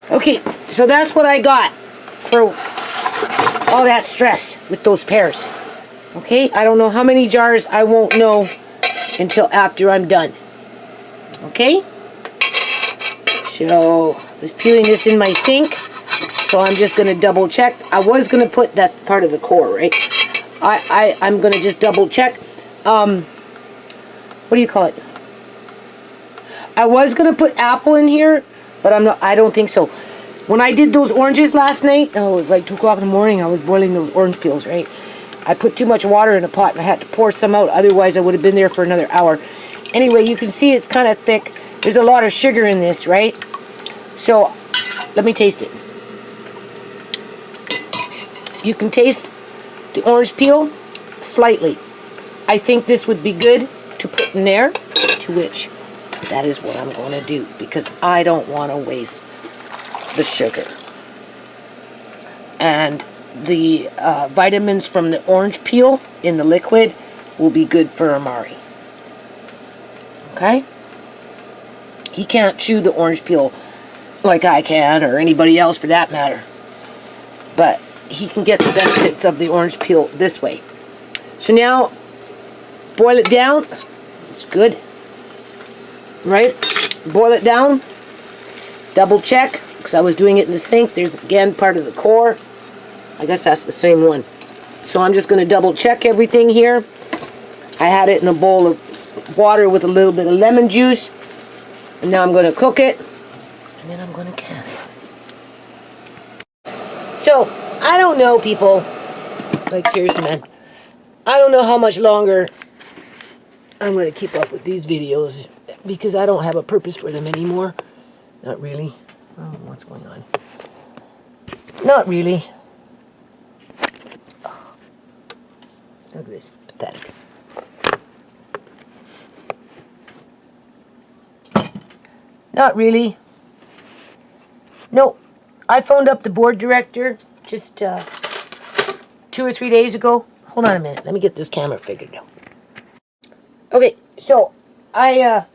Okay, so that's what I got for all that stress with those pears. Okay, I don't know how many jars. I won't know until after I'm done. Okay? So, I was peeling this in my sink. So I'm just going to double check. I was going to put, that's part of the core, right? I'm going to just double check. What do you call it? I was going to put apple in here, but I don't think so. When I did those oranges last night, it was like 2 o'clock in the morning, I was boiling those orange peels, right? I put too much water in a pot and I had to pour some out, otherwise I would have been there for another hour. Anyway, you can see it's kind of thick. There's a lot of sugar in this, right? So, let me taste it. You can taste the orange peel slightly. I think this would be good to put in there, to which that is what I'm going to do, because I don't want to waste the sugar. And the vitamins from the orange peel in the liquid will be good for Amari. Okay? He can't chew the orange peel like I can, or anybody else for that matter. But he can get the benefits of the orange peel this way. So now, boil it down. It's good. Right? Boil it down. Double check, because I was doing it in the sink. There's again part of the core. I guess that's the same one. So I'm just going to double check everything here. I had it in a bowl of water with a little bit of lemon juice. And now I'm going to cook it. And then I'm going to can it. So, I don't know, people. Like, seriously, man. I don't know how much longer I'm going to keep up with these videos, because I don't have a purpose for them anymore. Not really. I don't know what's going on. Not really. Oh. Look at this. Pathetic. Not really. No. I phoned up the board director just 2 or 3 days ago. Hold on a minute. Let me get this camera figured out. Okay, so I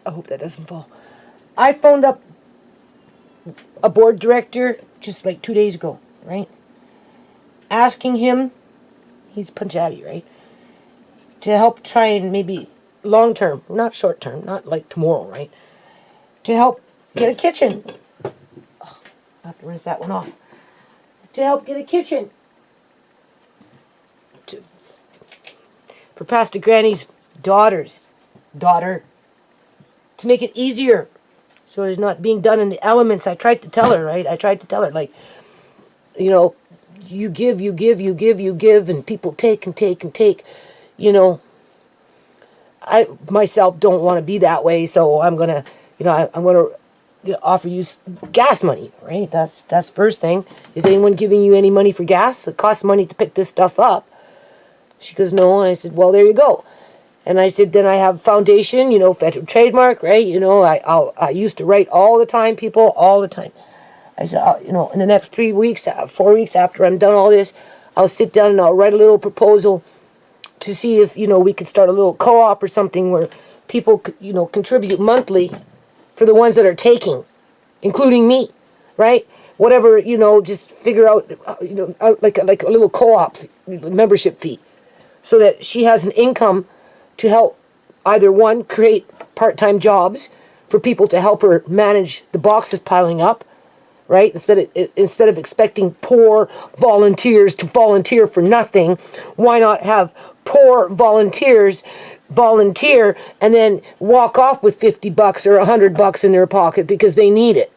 hope that doesn't fall. I phoned up a board director just like 2 days ago, right? Asking him, he's Punjabi, right? To help try and maybe long term, not short term, not like tomorrow, right? To help get a kitchen. Oh, I have to rinse that one off. To help get a kitchen. For Pastor Granny's daughter. To make it easier. So it's not being done in the elements. I tried to tell her, right? I tried to tell her, like, you know, you give, and people take and take and take. You know, I myself don't want to be that way, so I'm going to, you know, I'm going to offer you gas money, right? That's first thing. Is anyone giving you any money for gas? It costs money to pick this stuff up. She goes, no. And I said, well, there you go. And I said, then I have foundation, you know, federal trademark, right? You know, I used to write all the time, people, all the time. I said, you know, in the next 3 weeks, 4 weeks after I'm done all this, I'll sit down and I'll write a little proposal to see if, you know, we could start a little co-op or something where people, you know, contribute monthly for the ones that are taking, including me, right? Whatever, you know, just figure out, you know, like a little co-op membership fee, so that she has an income to help either one, create part-time jobs for people to help her manage the boxes piling up, right? Instead of expecting poor volunteers to volunteer for nothing, why not have poor volunteers volunteer and then walk off with $50 or $100 in their pocket because they need it?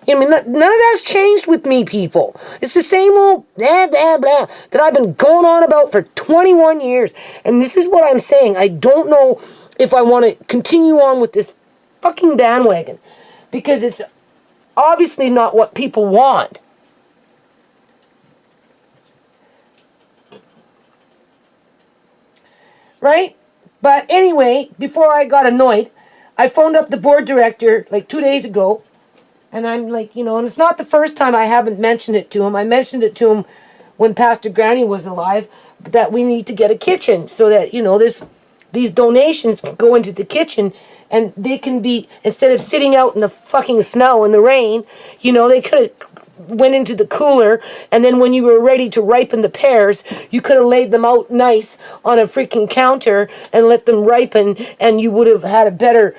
I mean, none of that's changed with me, people. It's the same old blah, blah, blah that I've been going on about for 21 years. And this is what I'm saying. I don't know if I want to continue on with this fucking bandwagon, because it's obviously not what people want. Right? But anyway, before I got annoyed, I phoned up the board director like 2 days ago. And I'm like, you know, and it's not the first time I haven't mentioned it to him. I mentioned it to him when Pastor Granny was alive, that we need to get a kitchen so that, you know, this these donations can go into the kitchen, and they can be, instead of sitting out in the fucking snow and the rain, they could have went into the cooler, and then when you were ready to ripen the pears, you could have laid them out nice on a freaking counter and let them ripen, and you would have had a better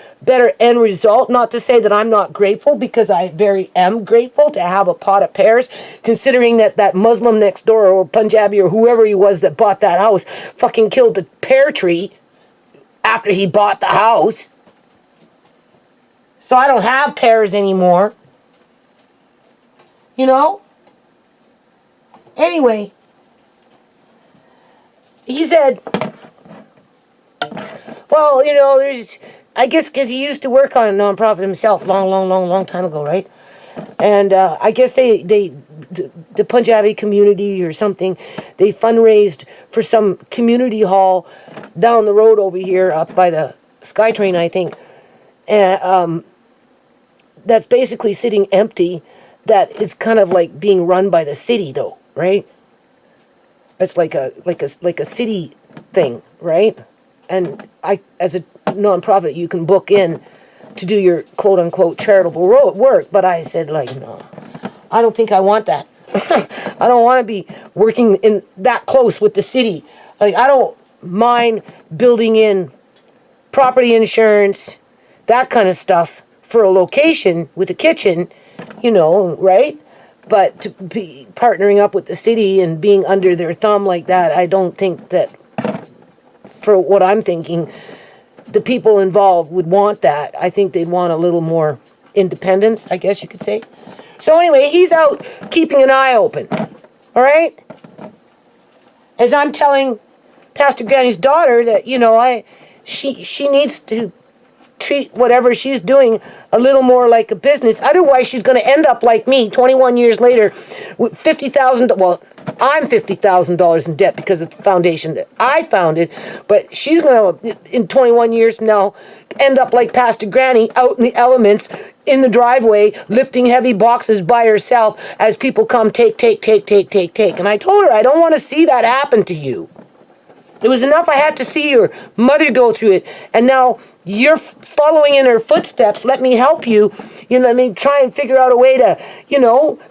end result. Not to say that I'm not grateful, because I very am grateful to have a pot of pears, considering that Muslim next door, or Punjabi, or whoever he was that bought that house, fucking killed the pear tree after he bought the house. So I don't have pears anymore. Anyway, he said, well, there's, I guess because he used to work on a nonprofit himself long time ago, right? And I guess the Punjabi community or something, they fundraised for some community hall down the road over here, up by the SkyTrain, I think. And that's basically sitting empty. That is kind of like being run by the city, though, right? It's like a city thing, right? And as a nonprofit, you can book in to do your quote unquote charitable work. But I said, no, I don't think I want that. I don't want to be working in that close with the city. I don't mind building in property insurance, that kind of stuff for a location with a kitchen. Right? But to be partnering up with the city and being under their thumb like that, I don't think that, for what I'm thinking, the people involved would want that. I think they'd want a little more independence, I guess you could say. So anyway, he's out keeping an eye open. All right? As I'm telling Pastor Granny's daughter that, she needs to treat whatever she's doing a little more like a business. Otherwise, she's going to end up like me 21 years later with $50,000. Well, I'm $50,000 in debt because of the foundation that I founded. But she's going to, in 21 years from now, end up like Pastor Granny out in the elements in the driveway, lifting heavy boxes by herself as people come take. And I told her, I don't want to see that happen to you. It was enough I had to see your mother go through it, and now you're following in her footsteps. Let me help you, try and figure out a way to,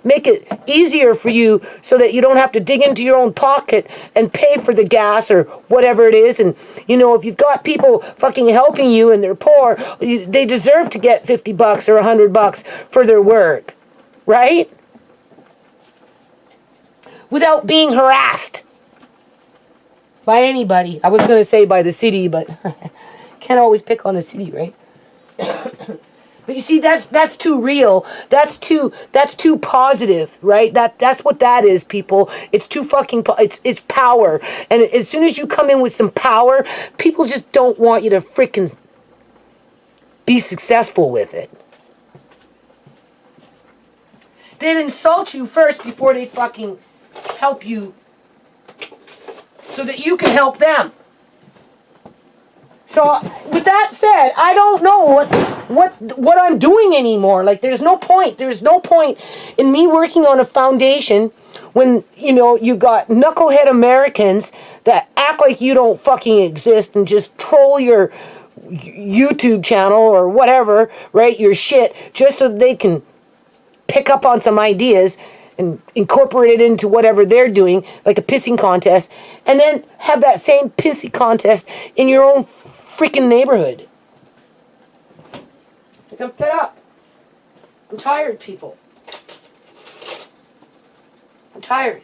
make it easier for you so that you don't have to dig into your own pocket and pay for the gas or whatever it is. And, if you've got people fucking helping you and they're poor, they deserve to get $50 or $100 for their work, right? Without being harassed by anybody. I was going to say by the city, but can't always pick on the city, right? But you see, that's too real. That's too positive, right? That's what that is, people. It's too fucking it's power. And as soon as you come in with some power, people just don't want you to freaking be successful with it. They'd insult you first before they fucking help you so that you can help them. So with that said, I don't know what I'm doing anymore. There's no point. There's no point in me working on a foundation when, you've got knucklehead Americans that act like you don't fucking exist and just troll your YouTube channel or whatever, right? Your shit, just so they can pick up on some ideas and incorporate it into whatever they're doing, like a pissing contest, and then have that same pissy contest in your own freaking neighborhood. I'm fed up. I'm tired, people. I'm tired.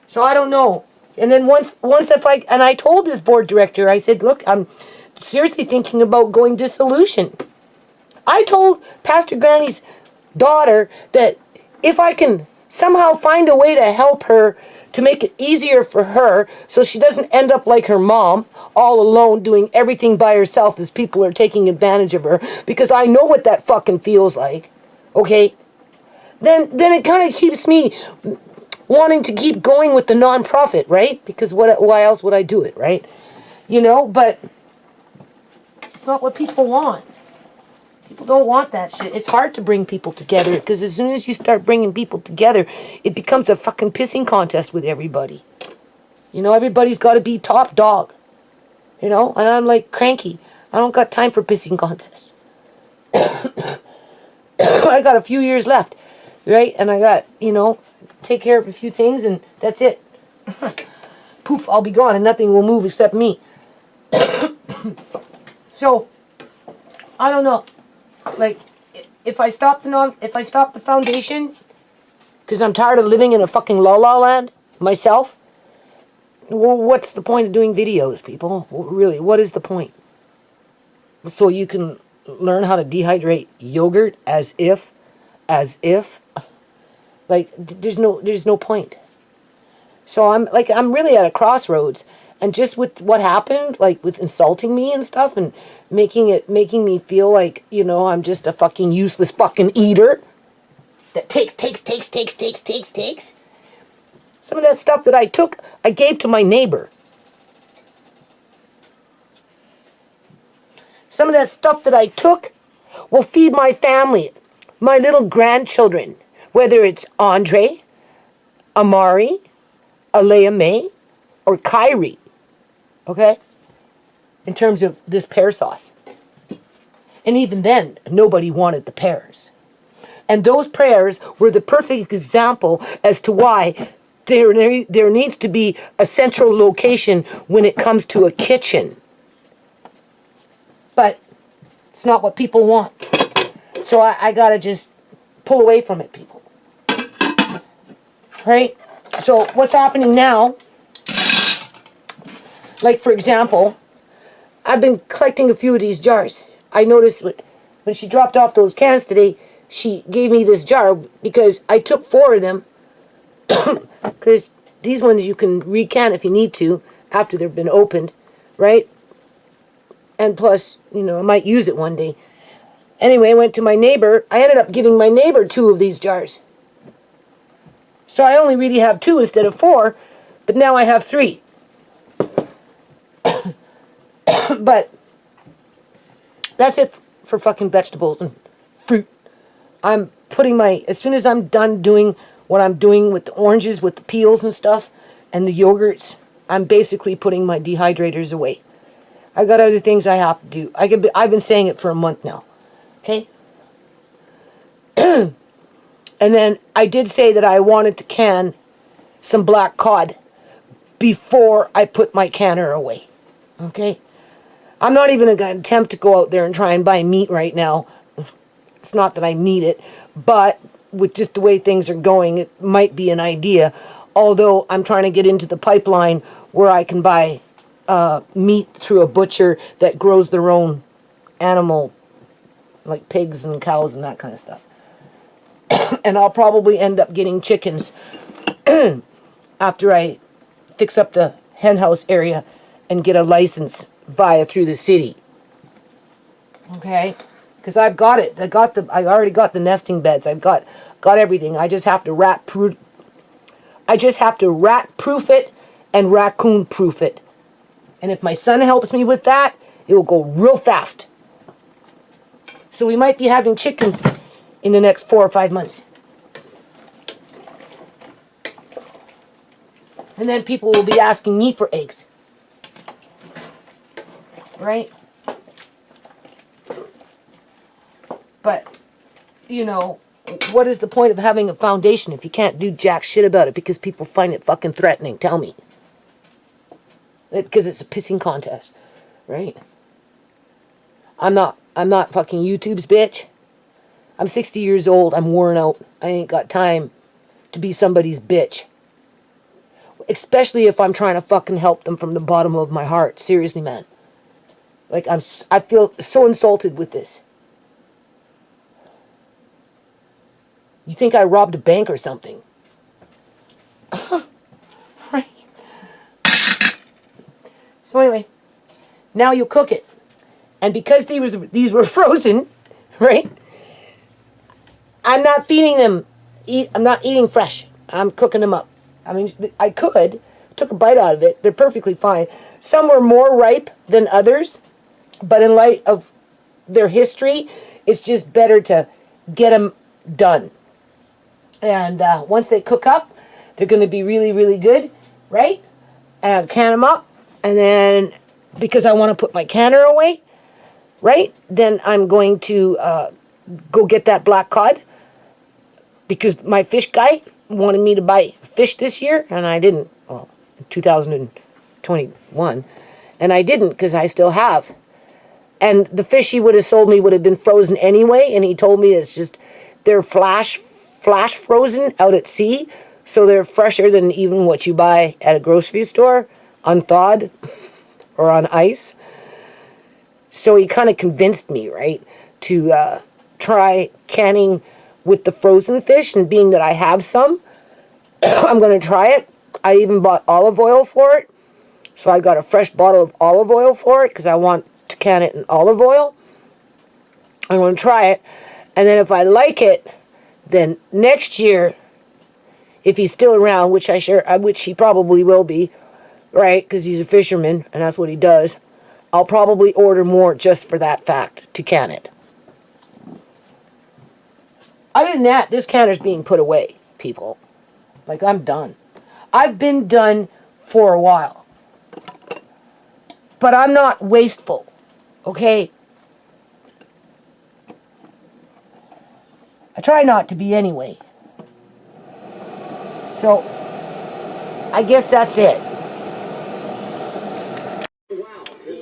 So I don't know. And then once I told this board director, I said, look, I'm seriously thinking about going dissolution. I told Pastor Granny's daughter that if I can somehow find a way to help her to make it easier for her so she doesn't end up like her mom, all alone doing everything by herself as people are taking advantage of her, because I know what that fucking feels like, okay? Then it kind of keeps me wanting to keep going with the nonprofit, right? Because why else would I do it, right? But it's not what people want. People don't want that shit. It's hard to bring people together because as soon as you start bringing people together, it becomes a fucking pissing contest with everybody. Everybody's got to be top dog. You know, and I'm like cranky. I don't got time for pissing contests. I got a few years left, right? And I got, take care of a few things and that's it. Poof, I'll be gone and nothing will move except me. So, I don't know. Like, if I stop the foundation, because I'm tired of living in a fucking la-la land myself, well, what's the point of doing videos, people? Really, what is the point? So you can learn how to dehydrate yogurt as if, like, there's no point. So I'm really at a crossroads, and just with what happened, like with insulting me and stuff, and making me feel like, I'm just a fucking useless fucking eater that takes. Some of that stuff that I took, I gave to my neighbor. Some of that stuff that I took will feed my family, my little grandchildren, whether it's Andre, Amari, Alea May, or Kyrie. Okay? In terms of this pear sauce. And even then, nobody wanted the pears. And those pears were the perfect example as to why there needs to be a central location when it comes to a kitchen. But it's not what people want. So I gotta just pull away from it, people. Right? So what's happening now, like for example, I've been collecting a few of these jars. I noticed when she dropped off those cans today, she gave me this jar because I took 4 of them. Because these ones you can recan if you need to after they've been opened, right? And plus, I might use it one day. Anyway, I went to my neighbor. I ended up giving my neighbor 2 of these jars. So I only really have 2 instead of 4, but now I have 3. But that's it for fucking vegetables and fruit. I'm putting as soon as I'm done doing what I'm doing with the oranges, with the peels and stuff, and the yogurts, I'm basically putting my dehydrators away. I got other things I have to do. I've been saying it for a month now. Okay? And then I did say that I wanted to can some Black Cod before I put my canner away. Okay? I'm not even going to attempt to go out there and try and buy meat right now. It's not that I need it, but with just the way things are going, it might be an idea. Although I'm trying to get into the pipeline where I can buy meat through a butcher that grows their own animal, like pigs and cows and that kind of stuff. And I'll probably end up getting chickens after I fix up the hen house area and get a license through the city. Okay? Because I've got it. I already got the nesting beds. I've got everything. I just have to rat proof it and raccoon proof it. And if my son helps me with that, it will go real fast. So we might be having chickens in the next 4 or 5 months. And then people will be asking me for eggs. Right? But, what is the point of having a foundation if you can't do jack shit about it because people find it fucking threatening? Tell me. Because it's a pissing contest. Right? I'm not fucking YouTube's bitch. I'm 60 years old. I'm worn out. I ain't got time to be somebody's bitch. Especially if I'm trying to fucking help them from the bottom of my heart. Seriously, man. Like, I feel so insulted with this. You think I robbed a bank or something? Right. So anyway, now you cook it. And because these were frozen, right? I'm not feeding them. I'm not eating fresh. I'm cooking them up. I mean, I took a bite out of it. They're perfectly fine. Some were more ripe than others, but in light of their history, it's just better to get them done. And once they cook up, they're going to be really, really good, right? And can them up, and then because I want to put my canner away, right? Then I'm going to go get that black cod because my fish guy wanted me to buy fish this year, and I didn't. Well, in 2021, and I didn't because I still have. And the fish he would have sold me would have been frozen anyway, and he told me it's just they're flash frozen out at sea, so they're fresher than even what you buy at a grocery store, unthawed or on ice. So he kind of convinced me, right, to try canning with the frozen fish, and being that I have some, I'm going to try it. I even bought olive oil for it, so I got a fresh bottle of olive oil for it because I want to can it in olive oil. I'm going to try it, and then if I like it, then next year, if he's still around, which he probably will be, right, because he's a fisherman and that's what he does, I'll probably order more just for that fact, to can it. Other than that, this canner's being put away, people. Like, I'm done. I've been done for a while. But I'm not wasteful, okay? I try not to be anyway. So, I guess that's it.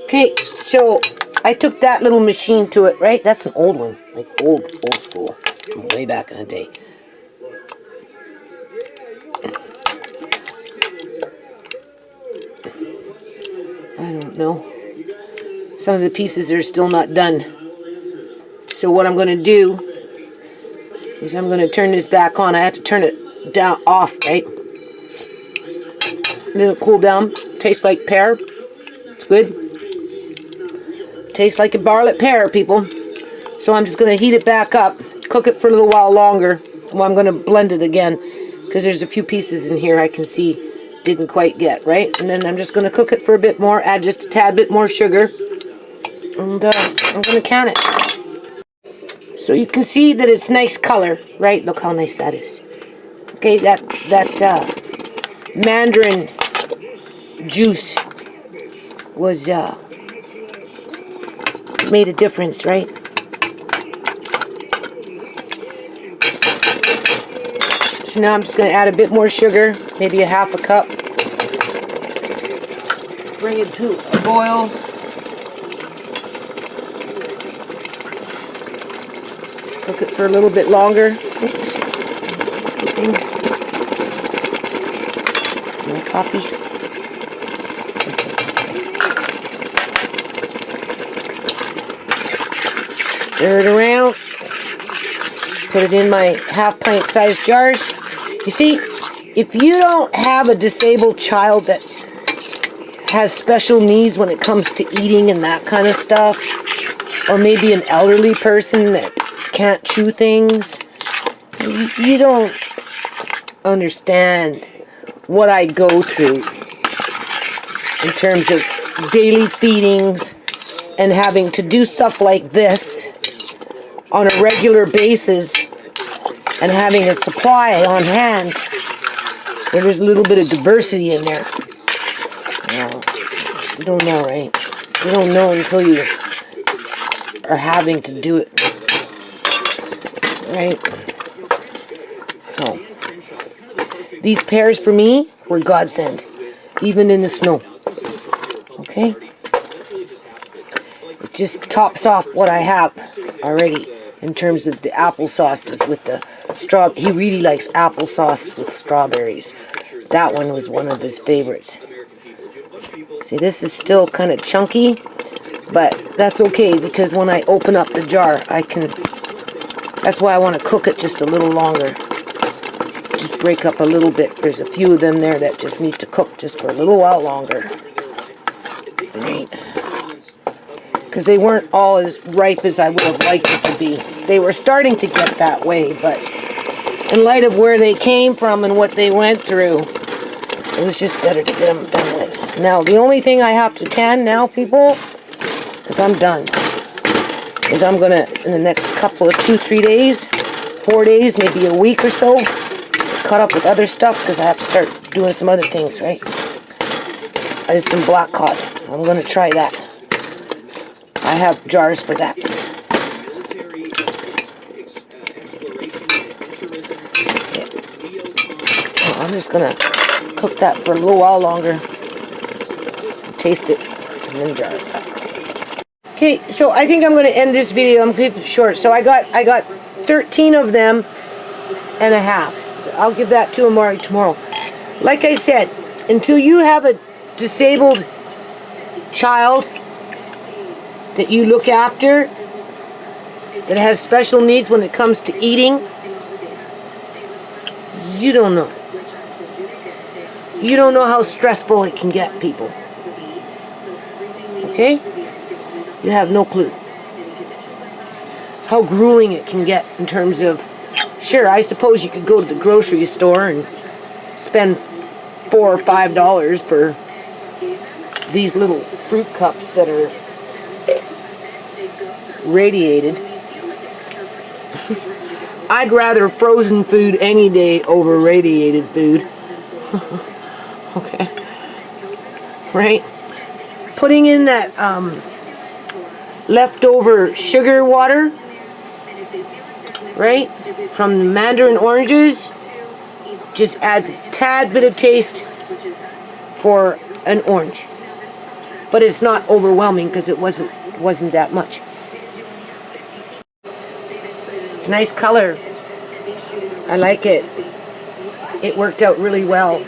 Okay, so I took that little machine to it, right? That's an old one, like old school, way back in the day. I don't know. Some of the pieces are still not done. So what I'm going to do is I'm going to turn this back on. I have to turn it down off, right? Let it cool down. Tastes like pear. It's good. Tastes like a barlet pear, people. So I'm just going to heat it back up. Cook it for a little while longer. Well, I'm going to blend it again because there's a few pieces in here I can see didn't quite get, right? And then I'm just going to cook it for a bit more. Add just a tad bit more sugar. And I'm going to can it. So you can see that it's nice color, right? Look how nice that is. Okay, that mandarin juice was made a difference, right? So now I'm just going to add a bit more sugar, maybe a half a cup. Bring it to a boil. Cook it for a little bit longer. My coffee. Stir it around. Put it in my half-pint size jars. You see, if you don't have a disabled child that has special needs when it comes to eating and that kind of stuff, or maybe an elderly person that can't chew things, you don't understand what I go through in terms of daily feedings and having to do stuff like this on a regular basis and having a supply on hand where there's a little bit of diversity in there. Well, you don't know, right? You don't know until you are having to do it. Right? So, these pears for me were godsend, even in the snow. Okay? It just tops off what I have already in terms of the applesauces with the straw. He really likes applesauce with strawberries. That one was one of his favorites. See, this is still kind of chunky, but that's okay because when I open up the jar, I can. That's why I want to cook it just a little longer. Just break up a little bit. There's a few of them there that just need to cook just for a little while longer. Right. Because they weren't all as ripe as I would have liked it to be. They were starting to get that way, but in light of where they came from and what they went through, it was just better to get them done with. Now, the only thing I have to can now, people, because I'm done, is I'm going to, in the next couple of 2-3 days, 4 days, maybe a week or so, cut up with other stuff because I have to start doing some other things, right? is some Black Cod. I'm going to try that. I have jars for that. Okay. I'm just going to cook that for a little while longer. Taste it and then jar it. Okay, so I think I'm going to end this video. I'm going to keep it short. So I got 13 of them and a half. I'll give that to Amari tomorrow. Like I said, until you have a disabled child that you look after that has special needs when it comes to eating, you don't know. You don't know how stressful it can get people. Okay? You have no clue how grueling it can get in terms of, sure, I suppose you could go to the grocery store and spend $4 or $5 for these little fruit cups that are radiated. I'd rather frozen food any day over radiated food. Okay. Right? Putting in that leftover sugar water, right, from the mandarin oranges, just adds a tad bit of taste for an orange. But it's not overwhelming because it wasn't that much. It's a nice color. I like it. It worked out really well.